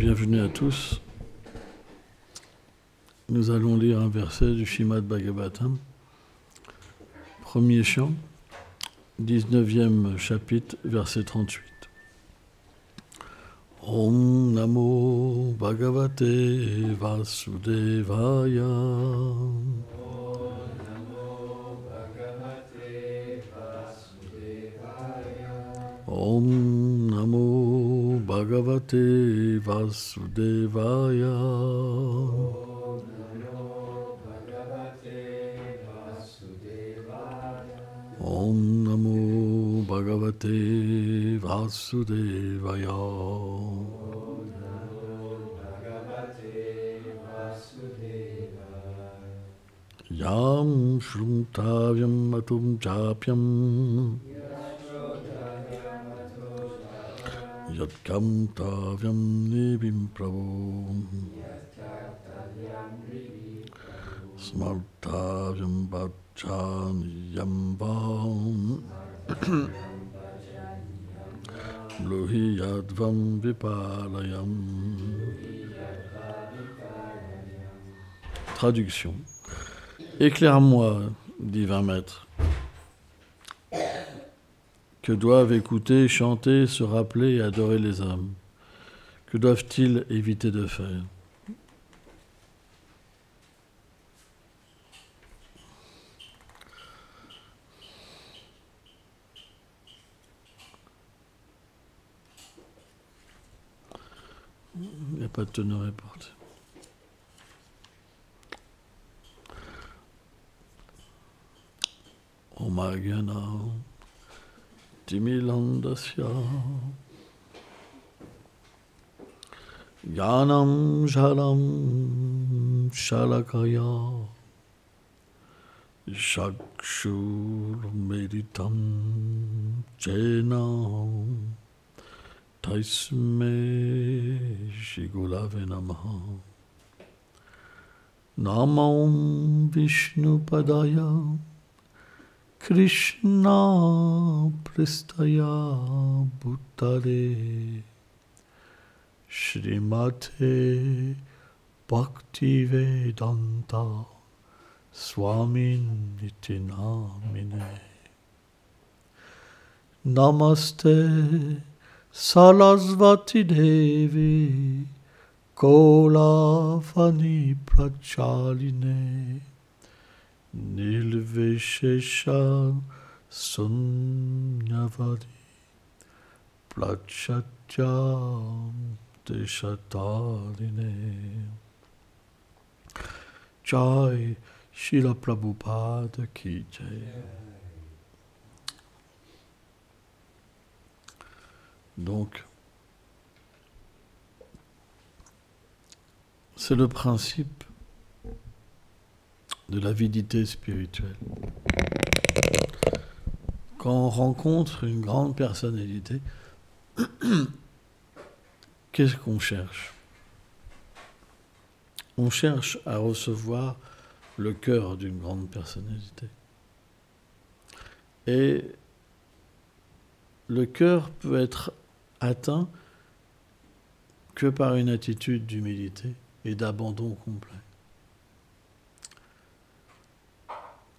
Bienvenue à tous. Nous allons lire un verset du Śrīmad Bhagavatam, premier chant, 19e chapitre, verset 38. Om Namo Bhagavate Vasudevaya. Om Namo Bhagavate Vasudevaya. Om Namo Bhagavate Vasudevaya. Yam Shruntavayam Atum Chapyam Yatkam Tavyam Nibim Prabhu Smartavyam Bhachaniyam Vam Lohi Yadvam Vipalayam. Traduction. Éclaire-moi, divin maître. Que doivent écouter, chanter, se rappeler et adorer les hommes? Que doivent-ils éviter de faire? Il n'y a pas de teneur et portée. Omagana Timilandasya Yanam Jalam Shalakaya Shakshur Meditam Jena Taisme Shigulave Namaha. Namam Vishnu Padaya Krishna Pristaya Bhuttare Srimate Bhaktivedanta Swamin Iti Namine. Namaste Sarasvati Devi Kolavani Prachaline Nilvishesha Sunyavadi Prachatyam Deshatarine. Jai Srila Prabhupada Ki Jai. Donc, c'est le principe de l'avidité spirituelle. Quand on rencontre une grande personnalité, qu'est-ce qu'on cherche? On cherche à recevoir le cœur d'une grande personnalité. Et le cœur peut être atteint que par une attitude d'humilité et d'abandon complet.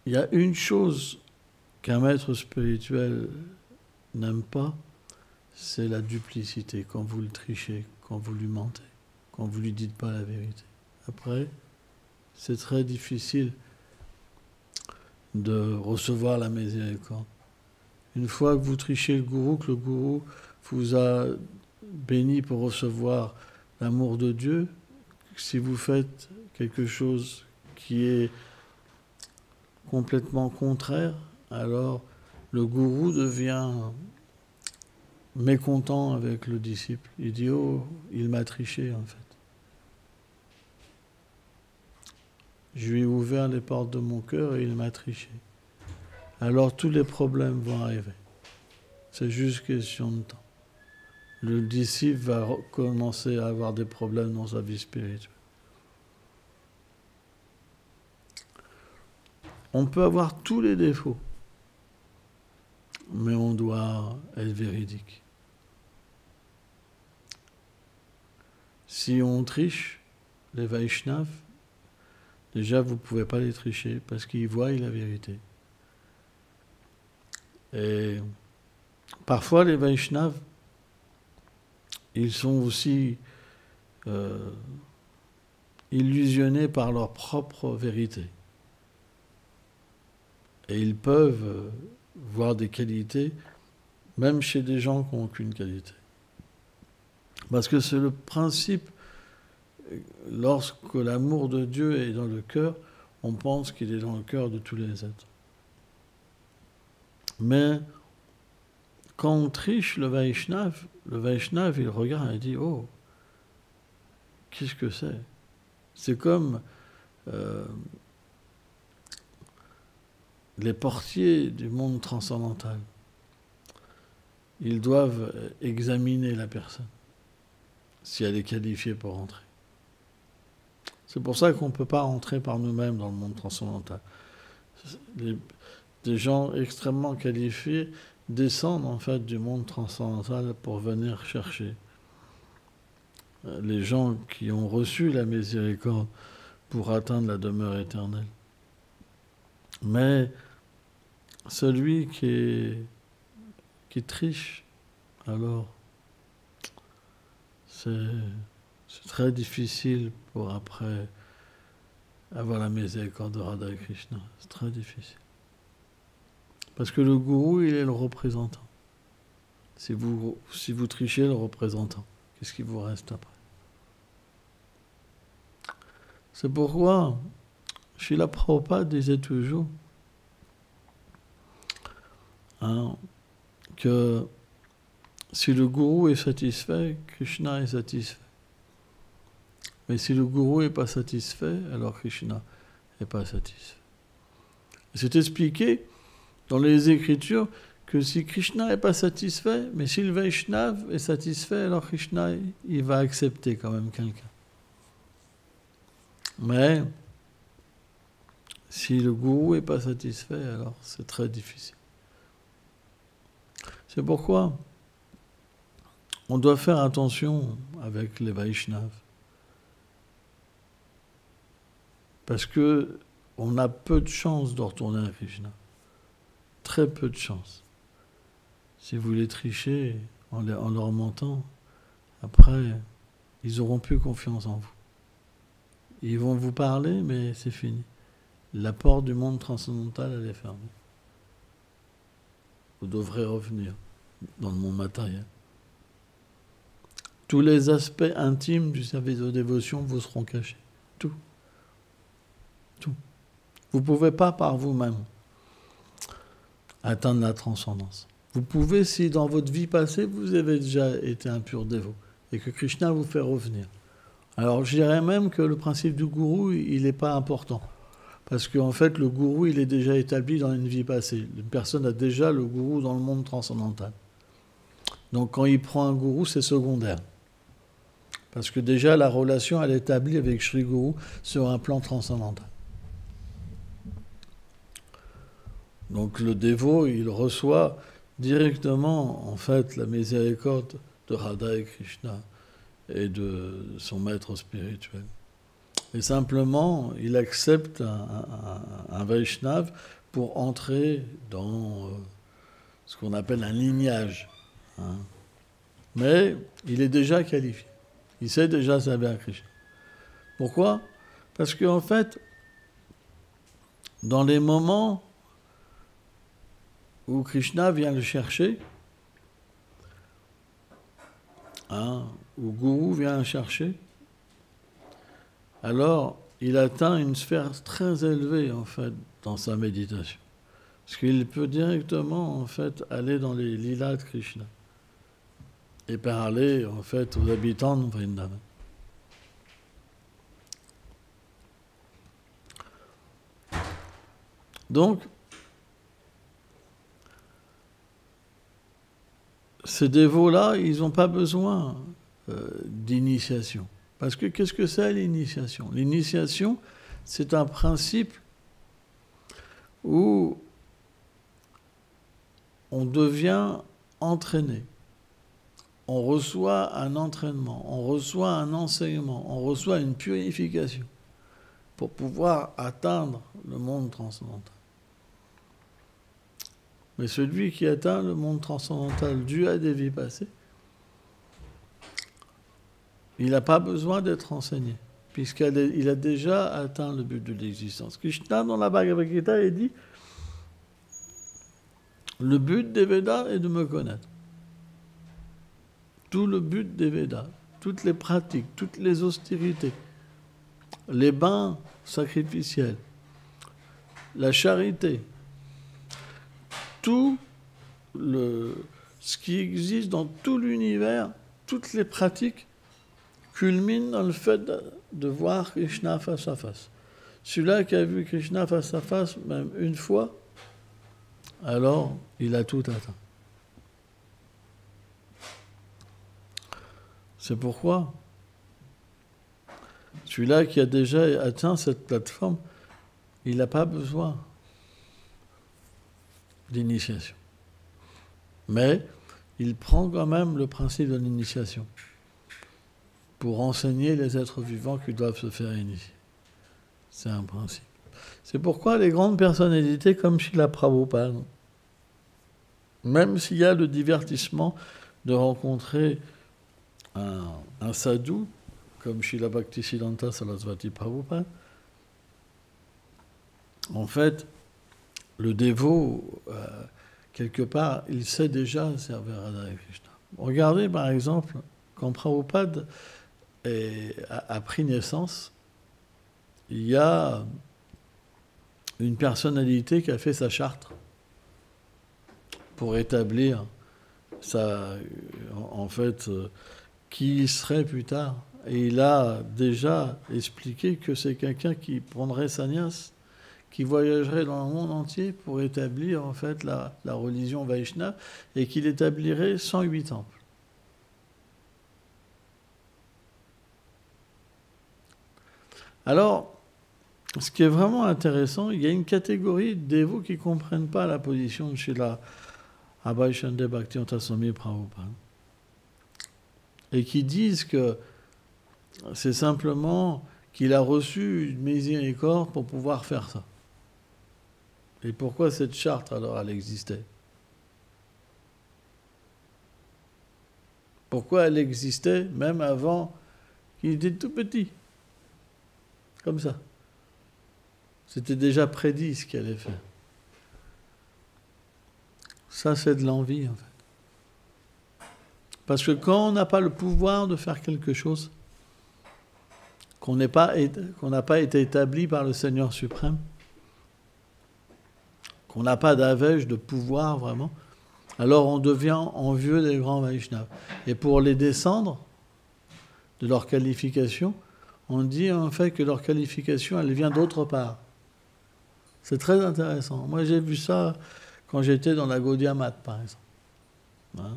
Il y a une chose qu'un maître spirituel n'aime pas, c'est la duplicité, quand vous le trichez, quand vous lui mentez, quand vous lui dites pas la vérité. Après, c'est très difficile de recevoir la miséricorde. Une fois que vous trichez le gourou, que le gourou vous a béni pour recevoir l'amour de Dieu, si vous faites quelque chose qui est complètement contraire, alors le gourou devient mécontent avec le disciple. Il dit « Oh, il m'a triché en fait. Je lui ai ouvert les portes de mon cœur et il m'a triché. » Alors tous les problèmes vont arriver. C'est juste question de temps. Le disciple va commencer à avoir des problèmes dans sa vie spirituelle. On peut avoir tous les défauts, mais on doit être véridique. si on triche, les Vaishnavas, déjà vous ne pouvez pas les tricher parce qu'ils voient la vérité. Et parfois les Vaishnavas, ils sont aussi illusionnés par leur propre vérité. Et ils peuvent voir des qualités, même chez des gens qui n'ont aucune qualité. Parce que c'est le principe, lorsque l'amour de Dieu est dans le cœur, on pense qu'il est dans le cœur de tous les êtres. Mais quand on triche le Vaishnava, il regarde et dit « Oh, qu'est-ce que c'est ?» C'est comme les portiers du monde transcendantal. Ils doivent examiner la personne, si elle est qualifiée pour entrer. C'est pour ça qu'on ne peut pas entrer par nous-mêmes dans le monde transcendantal. Des gens extrêmement qualifiés descendent en fait du monde transcendantal pour venir chercher les gens qui ont reçu la miséricorde pour atteindre la demeure éternelle. Mais celui qui triche, alors c'est très difficile pour après avoir la miséricorde de Radha et Krishna. C'est très difficile. Parce que le gourou, il est le représentant. Si vous trichez le représentant, qu'est-ce qui vous reste après? C'est pourquoi Srila Prabhupada disait toujours que si le gourou est satisfait, Krishna est satisfait. Mais si le gourou n'est pas satisfait, alors Krishna n'est pas satisfait. C'est expliqué dans les Écritures que si Krishna n'est pas satisfait, mais si le Vaishnava est satisfait, alors Krishna il va accepter quand même quelqu'un. Mais si le gourou n'est pas satisfait, alors c'est très difficile. C'est pourquoi on doit faire attention avec les Vaishnavas. Parce que on a peu de chances de retourner à Krishna. Très peu de chances. Si vous les trichez en leur mentant, après, ils n'auront plus confiance en vous. Ils vont vous parler, mais c'est fini. La porte du monde transcendantal, elle est fermée. Vous devrez revenir dans le monde matériel. Tous les aspects intimes du service de dévotion vous seront cachés. Tout. Tout. Vous ne pouvez pas par vous-même atteindre la transcendance. Vous pouvez si dans votre vie passée, vous avez déjà été un pur dévot et que Krishna vous fait revenir. Alors je dirais même que le principe du gourou, il n'est pas important. Parce qu'en fait, le gourou, il est déjà établi dans une vie passée. Une personne a déjà le gourou dans le monde transcendantal. Donc quand il prend un gourou, c'est secondaire. Parce que déjà, la relation, elle est établie avec Sri Guru sur un plan transcendantal. Donc le dévot, il reçoit directement, en fait, la miséricorde de Radha et Krishna et de son maître spirituel. Et simplement, il accepte un Vaishnava pour entrer dans ce qu'on appelle un lignage. Mais il est déjà qualifié. Il sait déjà servir Krishna. Pourquoi? Parce qu'en fait, dans les moments où Krishna vient le chercher, où Guru vient le chercher, alors il atteint une sphère très élevée en fait dans sa méditation. Parce qu'il peut directement en fait aller dans les lilas de Krishna et parler en fait aux habitants de Vrindavan. Donc, ces dévots-là, ils n'ont pas besoin d'initiation. Parce que qu'est-ce que c'est l'initiation? L'initiation, c'est un principe où on devient entraîné. on reçoit un entraînement, on reçoit un enseignement, on reçoit une purification pour pouvoir atteindre le monde transcendantal. Mais celui qui atteint le monde transcendantal dû à des vies passées, il n'a pas besoin d'être enseigné, puisqu'il a déjà atteint le but de l'existence. Krishna, dans la Bhagavad Gita, il dit « Le but des Védas est de me connaître. » Tout le but des Védas, toutes les pratiques, toutes les austérités, les bains sacrificiels, la charité, tout ce qui existe dans tout l'univers, toutes les pratiques culminent dans le fait de voir Krishna face à face. Celui-là qui a vu Krishna face à face, même une fois, alors il a tout atteint. C'est pourquoi celui-là qui a déjà atteint cette plateforme, il n'a pas besoin d'initiation. Mais il prend quand même le principe de l'initiation pour enseigner les êtres vivants qui doivent se faire initier. C'est un principe. C'est pourquoi les grandes personnalités comme Srila Prabhupada, même s'il y a le divertissement de rencontrer un sadhu comme Srila Bhaktisiddhanta Sarasvati Prabhupada, en fait, le dévot, quelque part, il sait déjà servir Radha Krishna. Regardez par exemple, quand Prabhupada a pris naissance, il y a une personnalité qui a fait sa charte pour établir qui il serait plus tard. Et il a déjà expliqué que c'est quelqu'un qui prendrait sannyas, qui voyagerait dans le monde entier pour établir en fait la religion Vaishnava et qu'il établirait 108 temples. Alors, ce qui est vraiment intéressant, il y a une catégorie de dévots qui ne comprennent pas la position de Srila Abhay Chandra Bhaktivedanta Swami Prabhupada et qui disent que c'est simplement qu'il a reçu une miséricorde pour pouvoir faire ça. Et pourquoi cette charte, alors, elle existait? Pourquoi elle existait même avant qu'il était tout petit? Comme ça. C'était déjà prédit ce qu'il allait faire. Ça, c'est de l'envie, en fait. Parce que quand on n'a pas le pouvoir de faire quelque chose, qu'on n'a pas été établi par le Seigneur suprême, qu'on n'a pas d'avège de pouvoir vraiment, alors on devient envieux des grands Vaishnavas. Et pour les descendre de leur qualification, on dit en fait que leur qualification, elle vient d'autre part. C'est très intéressant. Moi, j'ai vu ça quand j'étais dans la Gaudiya Math, par exemple. Hein?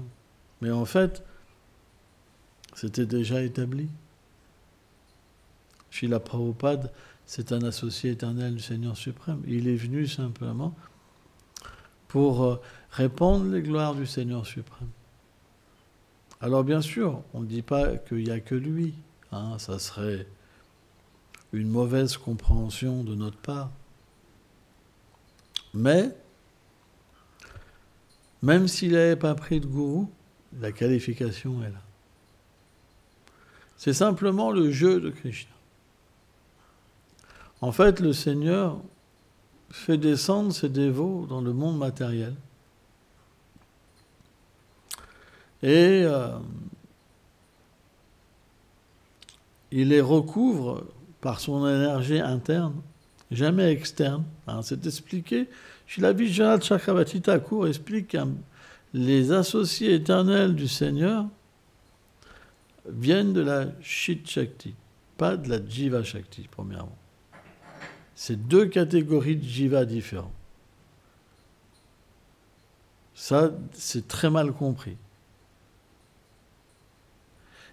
Mais en fait, c'était déjà établi. Srila Prabhupada, c'est un associé éternel du Seigneur suprême. Il est venu simplement pour répandre les gloires du Seigneur suprême. Alors bien sûr, on ne dit pas qu'il n'y a que lui. Hein, ça serait une mauvaise compréhension de notre part. Mais, même s'il n'avait pas pris de gourou, la qualification est là. C'est simplement le jeu de Krishna. En fait, le Seigneur fait descendre ses dévots dans le monde matériel. Et il les recouvre par son énergie interne, jamais externe. Hein, c'est expliqué. Srila Vishwanath Chakravarti Thakur explique que les associés éternels du Seigneur viennent de la Chit Shakti, pas de la Jiva Shakti, premièrement. C'est deux catégories de Jiva différents. Ça, c'est très mal compris.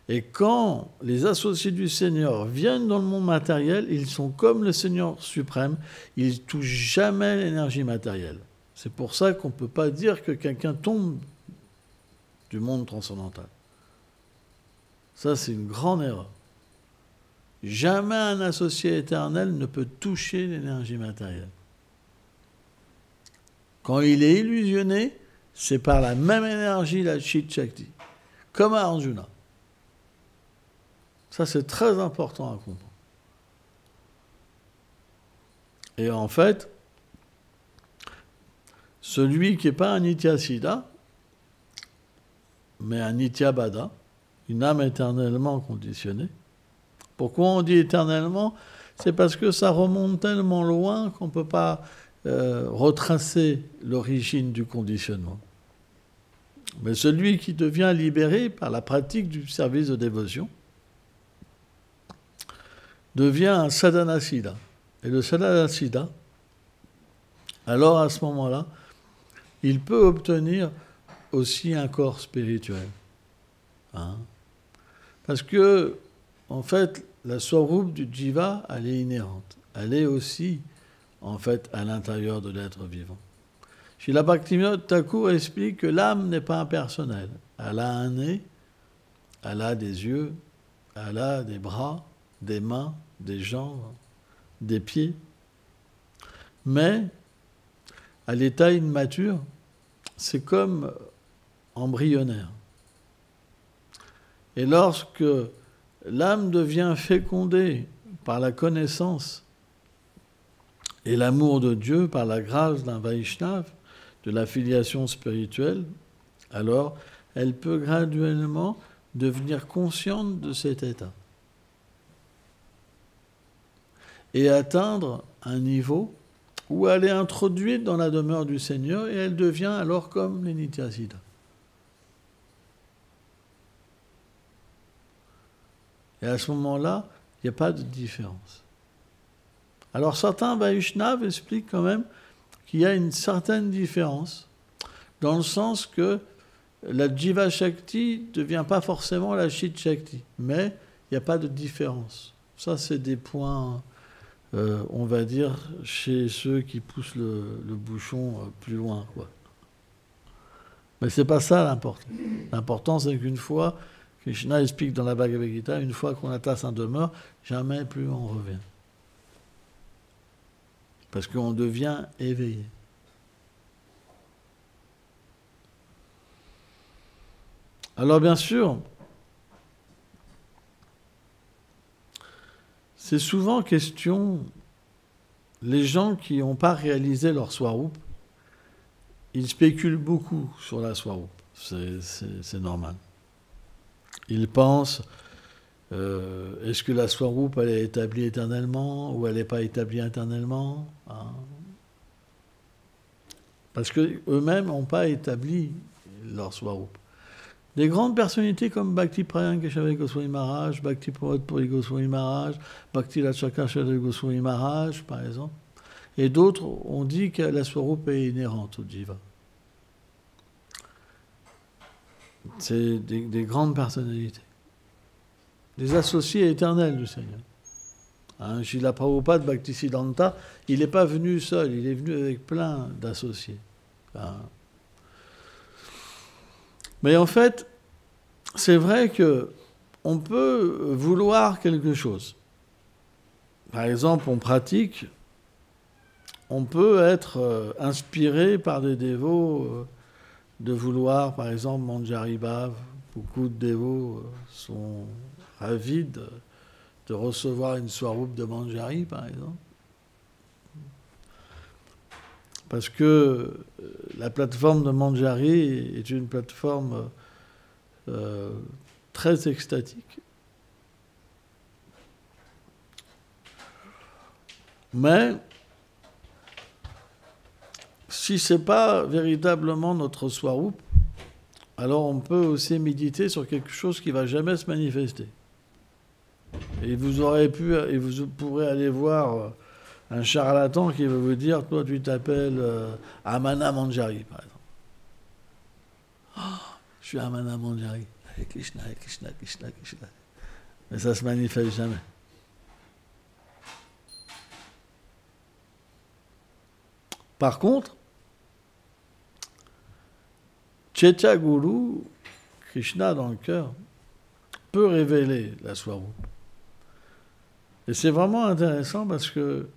Et quand les associés du Seigneur viennent dans le monde matériel, ils sont comme le Seigneur suprême, ils ne touchent jamais l'énergie matérielle. C'est pour ça qu'on ne peut pas dire que quelqu'un tombe du monde transcendantal. Ça, c'est une grande erreur. Jamais un associé éternel ne peut toucher l'énergie matérielle. Quand il est illusionné, c'est par la même énergie, la Chit Shakti, comme à Arjuna. Ça, c'est très important à comprendre. Et en fait, celui qui n'est pas un Nityasiddha, mais un Nityabada, une âme éternellement conditionnée. Pourquoi on dit éternellement? C'est parce que ça remonte tellement loin qu'on ne peut pas retracer l'origine du conditionnement. Mais celui qui devient libéré par la pratique du service de dévotion devient un sadhanasiddha. Et le sadhanasiddha, alors à ce moment-là, il peut obtenir aussi un corps spirituel. Hein? Parce que, en fait, la swarup du jiva, elle est inhérente. Elle est aussi, en fait, à l'intérieur de l'être vivant. Srila Bhaktivinoda Thakur explique que l'âme n'est pas impersonnelle. Elle a un nez, elle a des yeux, elle a des bras, des mains, des jambes, des pieds. Mais, à l'état immature, c'est comme embryonnaire. Et lorsque l'âme devient fécondée par la connaissance et l'amour de Dieu, par la grâce d'un Vaishnava, de la filiation spirituelle, alors elle peut graduellement devenir consciente de cet état et atteindre un niveau où elle est introduite dans la demeure du Seigneur et elle devient alors comme les Nityasiddhas. Et à ce moment-là, il n'y a pas de différence. Alors certains Vaishnavas expliquent quand même qu'il y a une certaine différence, dans le sens que la Jiva Shakti ne devient pas forcément la Chit Shakti, mais il n'y a pas de différence. Ça, c'est des points, on va dire, chez ceux qui poussent le bouchon plus loin, quoi. Mais ce n'est pas ça l'important. L'important, c'est qu'une fois, Krishna explique dans la Bhagavad Gita, une fois qu'on atteint sa demeure, jamais plus on revient. Parce qu'on devient éveillé. Alors bien sûr, c'est souvent question, les gens qui n'ont pas réalisé leur swarup, ils spéculent beaucoup sur la swarup, c'est normal. Ils pensent, est-ce que la swarup elle est établie éternellement ou elle n'est pas établie éternellement, hein? Parce qu'eux-mêmes n'ont pas établi leur swarup. Des grandes personnalités comme Bhakti Prayang Keshav Goswami Maharaj, Bhakti Pramod Puri Goswami Maharaj, Bhakti Rachaka Shadri Goswami Maharaj, par exemple, et d'autres ont dit que la swarup est inhérente au jiva. C'est des grandes personnalités, des associés éternels du Seigneur. Hein, Srila Prabhupada Bhaktisiddhanta, il n'est pas venu seul, il est venu avec plein d'associés. Hein. Mais en fait, c'est vrai qu'on peut vouloir quelque chose. Par exemple, on pratique, on peut être inspiré par des dévots de vouloir, par exemple, Manjari Bhav. Beaucoup de dévots sont ravis de recevoir une swarup de Manjari, par exemple. Parce que la plateforme de Manjari est une plateforme très extatique. Mais si ce n'est pas véritablement notre swarup, alors on peut aussi méditer sur quelque chose qui ne va jamais se manifester. Et vous pourrez aller voir un charlatan qui va vous dire, toi tu t'appelles Amana Manjari, par exemple. Oh, je suis Amana Manjari. Hare Krishna, Hare Krishna, Krishna, Krishna. Mais ça ne se manifeste jamais. Par contre, Chaitya Guru, Krishna dans le cœur, peut révéler la Swarup. Et c'est vraiment intéressant parce que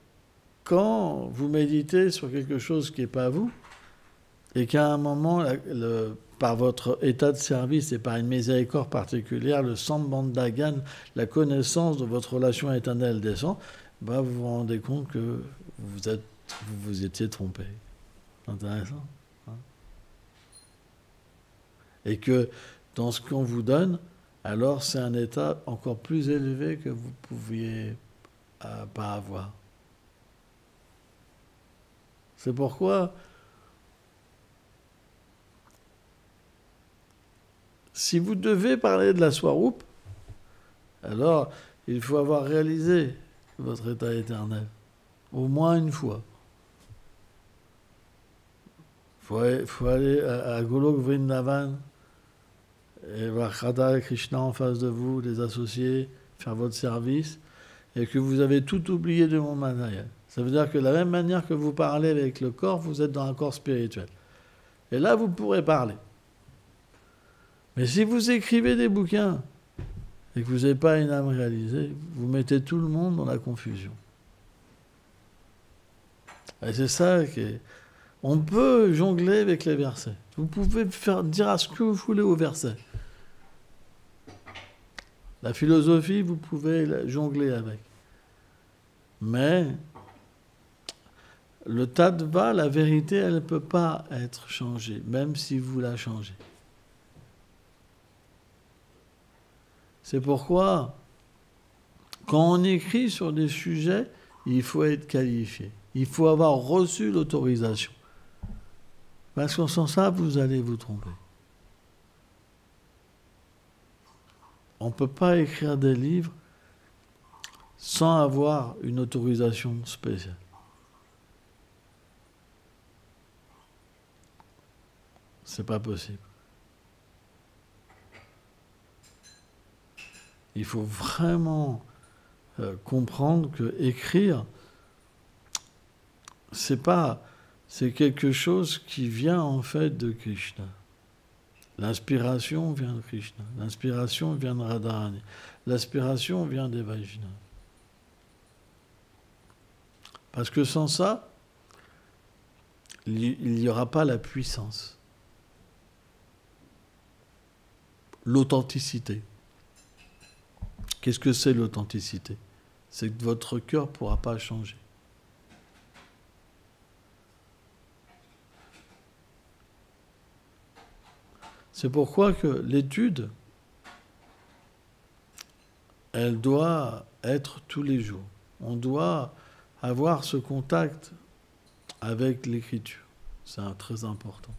quand vous méditez sur quelque chose qui n'est pas vous, et qu'à un moment, par votre état de service et par une miséricorde particulière, le Sambandhagan, la connaissance de votre relation éternelle descend, bah vous vous rendez compte que vous vous étiez trompé. C'est intéressant. Hein, et que dans ce qu'on vous donne, alors c'est un état encore plus élevé que vous pouviez pas avoir. C'est pourquoi, si vous devez parler de la Swarup, alors il faut avoir réalisé votre état éternel, au moins une fois. Il faut aller à Golok Vrindavan et voir Radha et Krishna en face de vous, les associés, faire votre service, et que vous avez tout oublié du monde matériel. Ça veut dire que de la même manière que vous parlez avec le corps, vous êtes dans un corps spirituel. Et là, vous pourrez parler. Mais si vous écrivez des bouquins et que vous n'avez pas une âme réalisée, vous mettez tout le monde dans la confusion. Et c'est ça qui est... On peut jongler avec les versets. Vous pouvez dire à ce que vous voulez aux versets. La philosophie, vous pouvez jongler avec. Mais le tattva, la vérité, elle ne peut pas être changée, même si vous la changez. C'est pourquoi, quand on écrit sur des sujets, il faut être qualifié. Il faut avoir reçu l'autorisation. Parce qu'en sans ça, vous allez vous tromper. On ne peut pas écrire des livres sans avoir une autorisation spéciale. C'est pas possible. Il faut vraiment comprendre que écrire, c'est quelque chose qui vient en fait de Krishna. L'inspiration vient de Krishna. L'inspiration vient de Radharani. L'inspiration vient des Vaishnavas. Parce que sans ça, il n'y aura pas la puissance. L'authenticité. Qu'est-ce que c'est l'authenticité? C'est que votre cœur ne pourra pas changer. C'est pourquoi que l'étude, elle doit être tous les jours. On doit avoir ce contact avec l'écriture. C'est très important.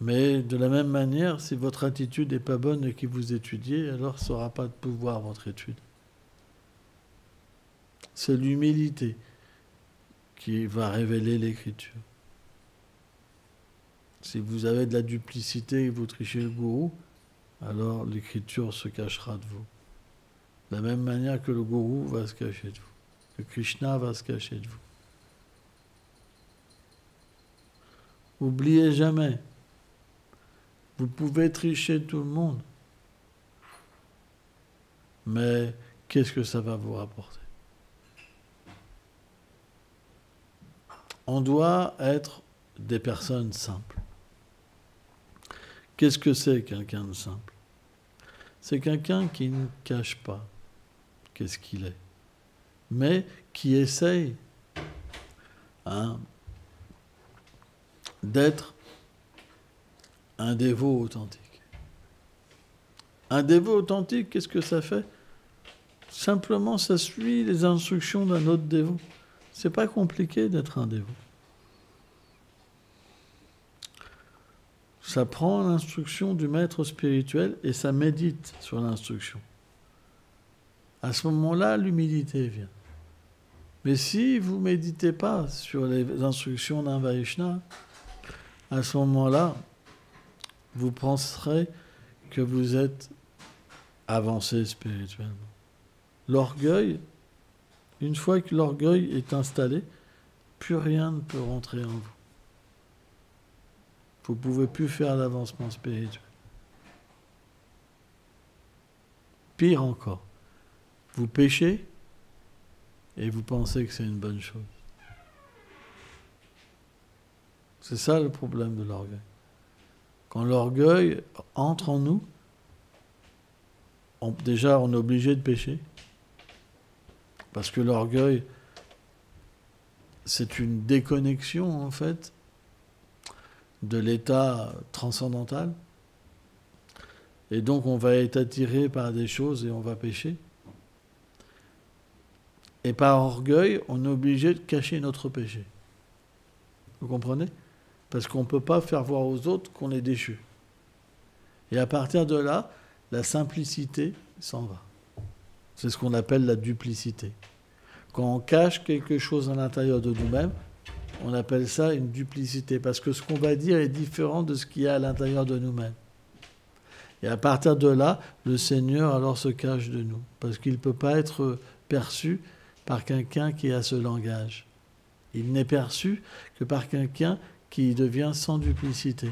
Mais de la même manière, si votre attitude n'est pas bonne et que vous étudiez, alors ça n'aura pas de pouvoir, votre étude. C'est l'humilité qui va révéler l'écriture. Si vous avez de la duplicité et que vous trichez le gourou, alors l'écriture se cachera de vous. De la même manière que le gourou va se cacher de vous, que Krishna va se cacher de vous. N'oubliez jamais, vous pouvez tricher tout le monde, mais qu'est-ce que ça va vous rapporter? On doit être des personnes simples. Qu'est-ce que c'est quelqu'un de simple? C'est quelqu'un qui ne cache pas qu'est-ce qu'il est, mais qui essaye d'être un dévot authentique. Un dévot authentique, qu'est-ce que ça fait? Simplement, ça suit les instructions d'un autre dévot. C'est pas compliqué d'être un dévot. Ça prend l'instruction du maître spirituel et ça médite sur l'instruction. À ce moment-là, l'humilité vient. Mais si vous ne méditez pas sur les instructions d'un Vaishnava, à ce moment-là, vous penserez que vous êtes avancé spirituellement. L'orgueil, une fois que l'orgueil est installé, plus rien ne peut rentrer en vous. Vous ne pouvez plus faire d'avancement spirituel. Pire encore, vous péchez et vous pensez que c'est une bonne chose. C'est ça le problème de l'orgueil. Quand l'orgueil entre en nous, déjà on est obligé de pécher, parce que l'orgueil, c'est une déconnexion en fait de l'état transcendantal. Et donc on va être attiré par des choses et on va pécher. Et par orgueil, on est obligé de cacher notre péché. Vous comprenez ? Parce qu'on ne peut pas faire voir aux autres qu'on est déchu. Et à partir de là, la simplicité s'en va. C'est ce qu'on appelle la duplicité. Quand on cache quelque chose à l'intérieur de nous-mêmes, on appelle ça une duplicité. Parce que ce qu'on va dire est différent de ce qu'il y a à l'intérieur de nous-mêmes. Et à partir de là, le Seigneur alors se cache de nous. Parce qu'il ne peut pas être perçu par quelqu'un qui a ce langage. Il n'est perçu que par quelqu'un qui devient sans duplicité,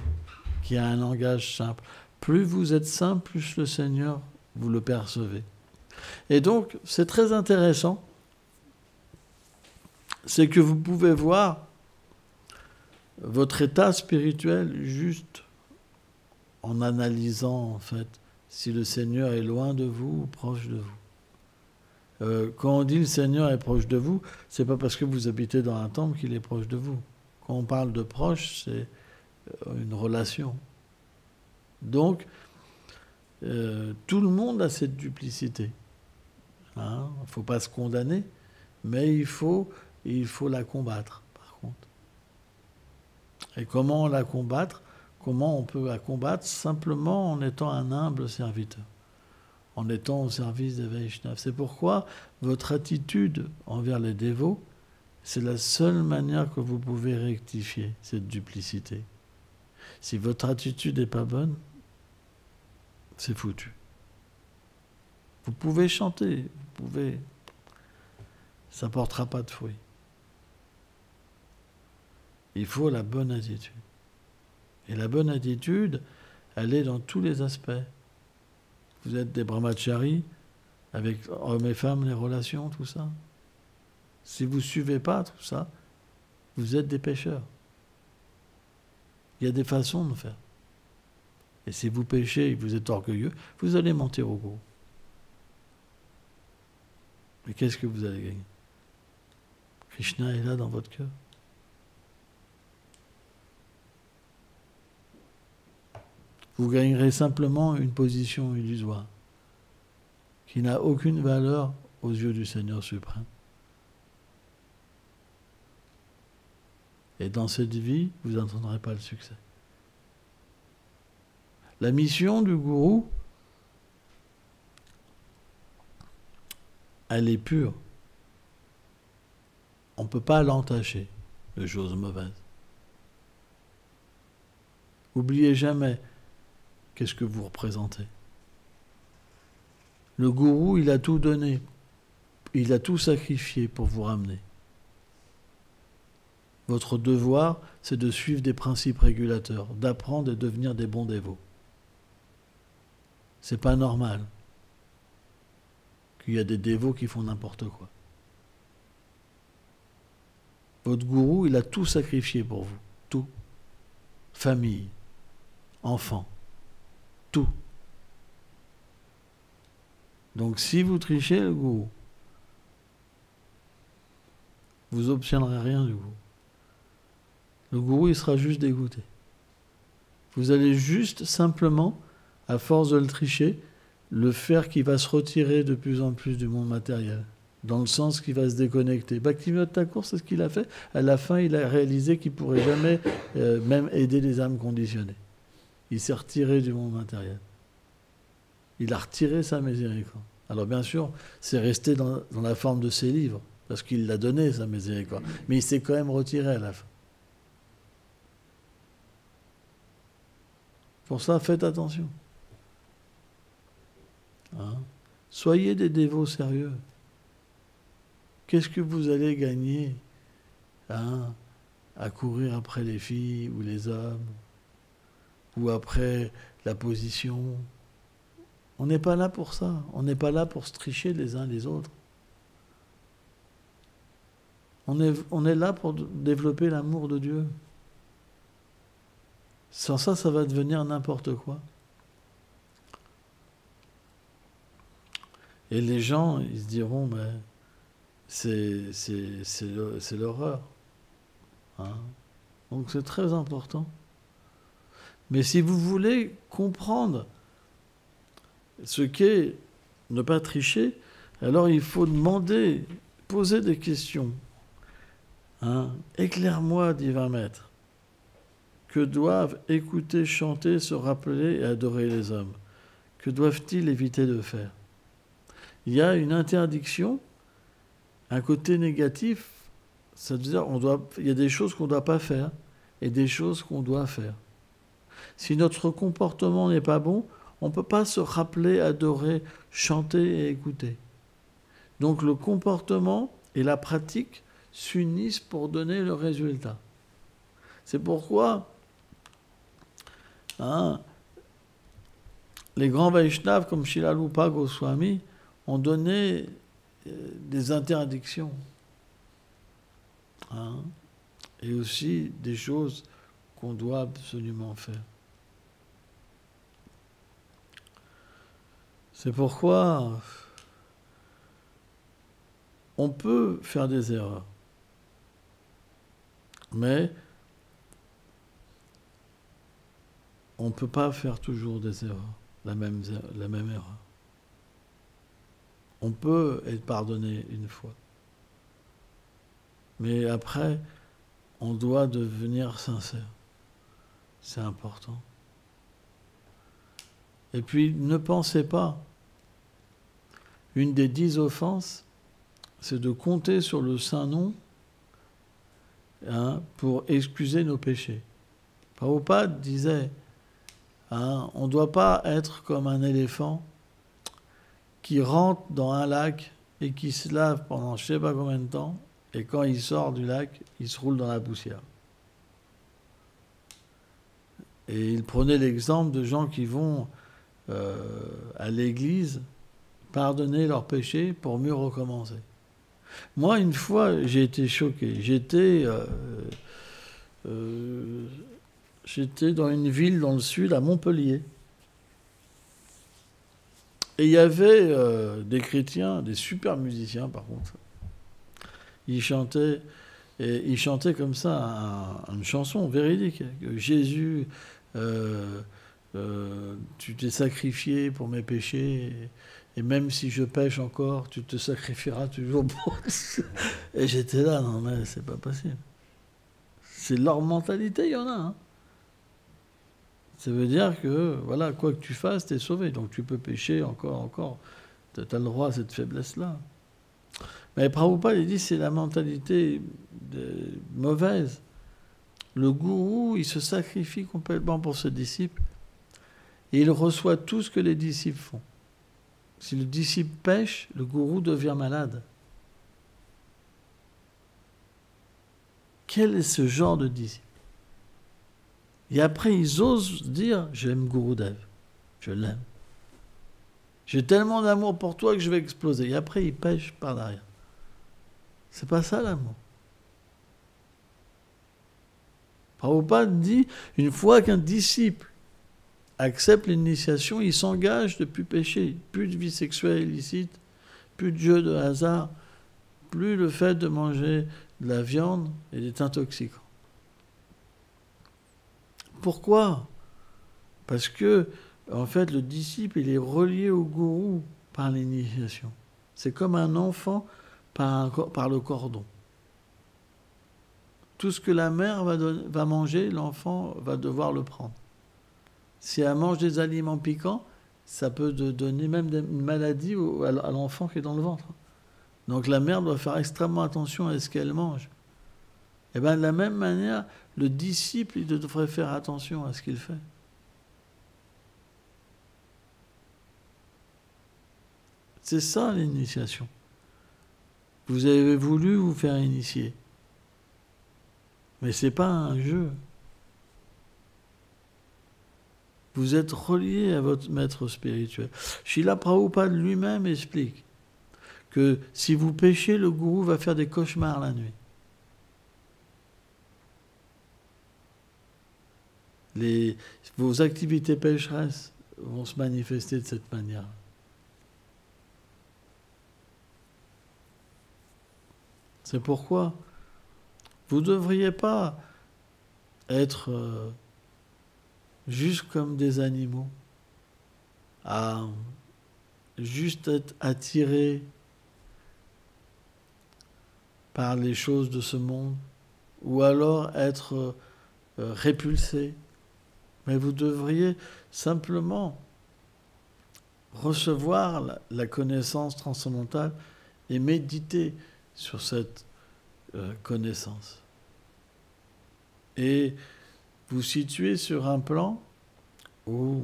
qui a un langage simple. Plus vous êtes simple, plus le Seigneur, vous le percevez. Et donc, c'est très intéressant, c'est que vous pouvez voir votre état spirituel juste en analysant, en fait, si le Seigneur est loin de vous ou proche de vous. Quand on dit le Seigneur est proche de vous, c'est pas parce que vous habitez dans un temple qu'il est proche de vous. Quand on parle de proche, c'est une relation. Donc, tout le monde a cette duplicité. Il ne faut pas se condamner, mais il faut la combattre, par contre. Et comment la combattre ? Comment on peut la combattre ? Simplement en étant un humble serviteur, en étant au service des Vaishnavas. C'est pourquoi votre attitude envers les dévots, c'est la seule manière que vous pouvez rectifier cette duplicité. Si votre attitude n'est pas bonne, c'est foutu. Vous pouvez chanter, ça ne portera pas de fruits. Il faut la bonne attitude. Et la bonne attitude, elle est dans tous les aspects. Vous êtes des brahmacharis, avec hommes et femmes, les relations, tout ça. Si vous ne suivez pas tout ça, vous êtes des pécheurs. Il y a des façons de faire. Et si vous péchez et que vous êtes orgueilleux, vous allez mentir au gourou. Mais qu'est-ce que vous allez gagner ? Krishna est là dans votre cœur. Vous gagnerez simplement une position illusoire qui n'a aucune valeur aux yeux du Seigneur suprême. Et dans cette vie, vous n'entendrez pas le succès. La mission du gourou, elle est pure. On ne peut pas l'entacher de choses mauvaises. Oubliez jamais qu'est-ce que vous représentez. Le gourou, il a tout donné. Il a tout sacrifié pour vous ramener. Votre devoir, c'est de suivre des principes régulateurs, d'apprendre et de devenir des bons dévots. C'est pas normal qu'il y a des dévots qui font n'importe quoi. Votre gourou, il a tout sacrifié pour vous. Tout. Famille, enfants, tout. Donc si vous trichez le gourou, vous n'obtiendrez rien du gourou. Le gourou, il sera juste dégoûté. Vous allez juste, simplement, à force de le tricher, le faire qu'il va se retirer de plus en plus du monde matériel, dans le sens qu'il va se déconnecter. Bhaktivinoda Thakur, c'est ce qu'il a fait. À la fin, il a réalisé qu'il ne pourrait jamais même aider les âmes conditionnées. Il s'est retiré du monde matériel. Il a retiré sa miséricorde. Alors bien sûr, c'est resté dans la forme de ses livres, parce qu'il l'a donné, sa miséricorde. Mais il s'est quand même retiré à la fin. Pour ça, faites attention. Soyez des dévots sérieux. Qu'est-ce que vous allez gagner à courir après les filles ou les hommes, ou après la position, On n'est pas là pour ça. On n'est pas là pour se tricher les uns les autres. On est là pour développer l'amour de Dieu. Sans ça, ça va devenir n'importe quoi. Et les gens, ils se diront, mais c'est l'horreur. Hein? Donc c'est très important. Mais si vous voulez comprendre ce qu'est ne pas tricher, alors il faut demander, poser des questions. Hein? Éclaire-moi, divin maître. Que doivent écouter, chanter, se rappeler et adorer les hommes? Que doivent-ils éviter de faire? Il y a une interdiction, un côté négatif, ça veut dire il y a des choses qu'on ne doit pas faire et des choses qu'on doit faire. Si notre comportement n'est pas bon, on ne peut pas se rappeler, adorer, chanter et écouter. Donc le comportement et la pratique s'unissent pour donner le résultat. C'est pourquoi les grands Vaishnavas comme Shilarupa Goswami ont donné des interdictions. Et aussi des choses qu'on doit absolument faire. C'est pourquoi on peut faire des erreurs. Mais on ne peut pas faire toujours des erreurs, la même erreur. On peut être pardonné une fois. Mais après, on doit devenir sincère. C'est important. Et puis, ne pensez pas. Une des 10 offenses, c'est de compter sur le Saint-Nom pour excuser nos péchés. Prabhupada disait, on ne doit pas être comme un éléphant qui rentre dans un lac et qui se lave pendant je ne sais pas combien de temps, et quand il sort du lac, il se roule dans la poussière. Et il prenait l'exemple de gens qui vont à l'église pardonner leurs péchés pour mieux recommencer. Moi, une fois, j'ai été choqué. J'étais dans une ville dans le sud, à Montpellier. Et il y avait des chrétiens, des super musiciens par contre. Ils chantaient comme ça une chanson véridique. Jésus, tu t'es sacrifié pour mes péchés, et même si je pêche encore, tu te sacrifieras toujours pour... Et j'étais là, non mais c'est pas possible. C'est leur mentalité, il y en a. Ça veut dire que, voilà, quoi que tu fasses, tu es sauvé. Donc tu peux pécher encore. Tu as le droit à cette faiblesse-là. Mais Prabhupada, il dit, c'est la mentalité mauvaise. Le gourou, il se sacrifie complètement pour ses disciples. Et il reçoit tout ce que les disciples font. Si le disciple pêche, le gourou devient malade. Quel est ce genre de disciple? Et après, ils osent dire, j'aime Gurudev, je l'aime. J'ai tellement d'amour pour toi que je vais exploser. Et après, ils pêchent par derrière. C'est pas ça l'amour. Prabhupada dit, une fois qu'un disciple accepte l'initiation, il s'engage de ne plus pécher. Plus de vie sexuelle illicite, plus de jeux de hasard, plus le fait de manger de la viande et des intoxicants. Pourquoi? Parce que, en fait, le disciple, il est relié au gourou par l'initiation. C'est comme un enfant par le cordon. Tout ce que la mère va manger, l'enfant va devoir le prendre. Si elle mange des aliments piquants, ça peut donner même une maladie à l'enfant qui est dans le ventre. Donc la mère doit faire extrêmement attention à ce qu'elle mange. Et bien de la même manière, le disciple, il devrait faire attention à ce qu'il fait. C'est ça l'initiation. Vous avez voulu vous faire initier. Mais ce n'est pas un jeu. Vous êtes relié à votre maître spirituel. Srila Prabhupada lui-même explique que si vous péchez, le gourou va faire des cauchemars la nuit. Vos activités pécheresses vont se manifester de cette manière. C'est pourquoi vous ne devriez pas être juste comme des animaux, à juste être attirés par les choses de ce monde, ou alors être répulsés. Mais vous devriez simplement recevoir la connaissance transcendantale et méditer sur cette connaissance. Et vous situer sur un plan où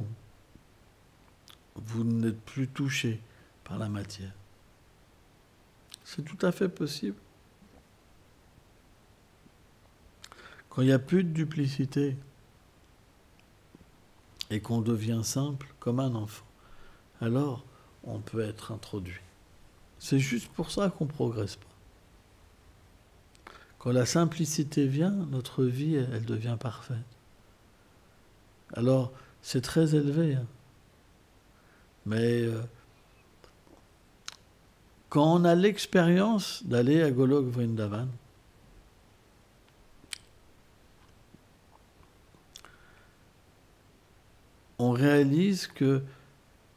vous n'êtes plus touché par la matière. C'est tout à fait possible. Quand il n'y a plus de duplicité et qu'on devient simple comme un enfant, alors on peut être introduit. C'est juste pour ça qu'on ne progresse pas. Quand la simplicité vient, notre vie, elle devient parfaite. Alors, c'est très élevé. Hein. Mais quand on a l'expérience d'aller à Golok Vrindavan, on réalise que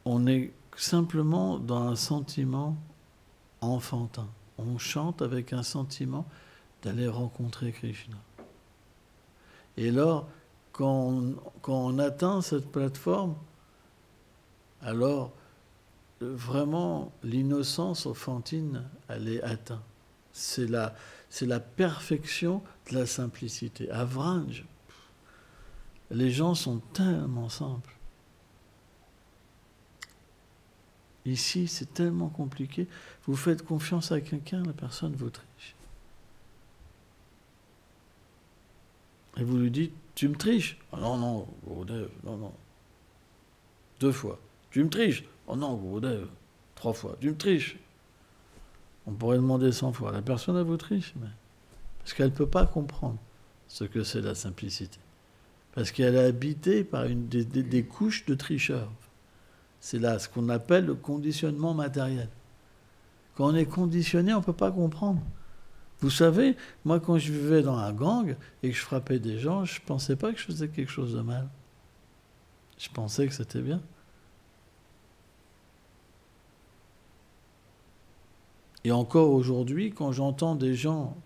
on est simplement dans un sentiment enfantin. On chante avec un sentiment d'aller rencontrer Krishna. Et alors, quand on atteint cette plateforme, alors vraiment l'innocence enfantine, elle est atteinte. C'est la perfection de la simplicité. À Vranj, les gens sont tellement simples. Ici, c'est tellement compliqué. Vous faites confiance à quelqu'un, la personne vous triche. Et vous lui dites, tu me triches. Ah non, non, Gurudev, non, non. 2 fois. Tu me triches. Oh non, Gurudev, 3 fois. Tu me triches. On pourrait demander 100 fois. La personne, elle vous triche. Mais... parce qu'elle ne peut pas comprendre ce que c'est la simplicité. Parce qu'elle est habitée par des couches de tricheurs. C'est là ce qu'on appelle le conditionnement matériel. Quand on est conditionné, on ne peut pas comprendre. Vous savez, moi quand je vivais dans un gang et que je frappais des gens, je ne pensais pas que je faisais quelque chose de mal. Je pensais que c'était bien. Et encore aujourd'hui, quand j'entends des gens,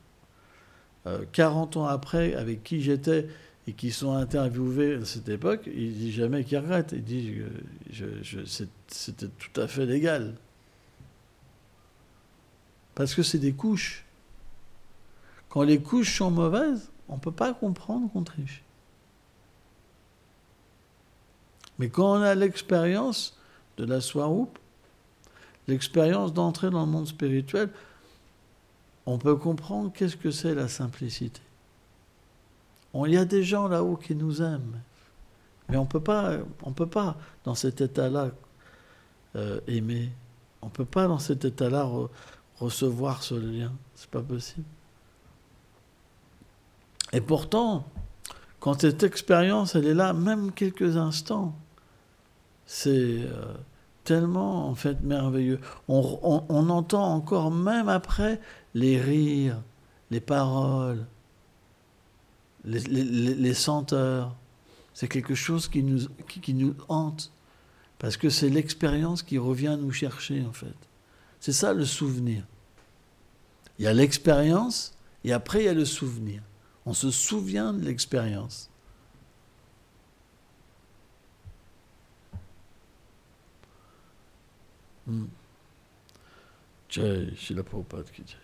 40 ans après, avec qui j'étais, et qui sont interviewés à cette époque, ils disent jamais qu'ils regrettent. Ils disent c'était tout à fait légal. Parce que c'est des couches. Quand les couches sont mauvaises, on ne peut pas comprendre qu'on triche. Mais quand on a l'expérience de la Swarup, l'expérience d'entrer dans le monde spirituel, on peut comprendre qu'est-ce que c'est la simplicité. Il y a des gens là-haut qui nous aiment, mais on peut pas, dans cet état-là, aimer. On ne peut pas, dans cet état-là, recevoir ce lien. C'est pas possible. Et pourtant, quand cette expérience, elle est là, même quelques instants, c'est tellement, en fait, merveilleux. On entend encore, même après, les rires, les paroles, les senteurs. C'est quelque chose qui nous hante. Parce que c'est l'expérience qui revient nous chercher, en fait. C'est ça, le souvenir. Il y a l'expérience, et après, il y a le souvenir. On se souvient de l'expérience. Jai Srila Prabhupada ki jai.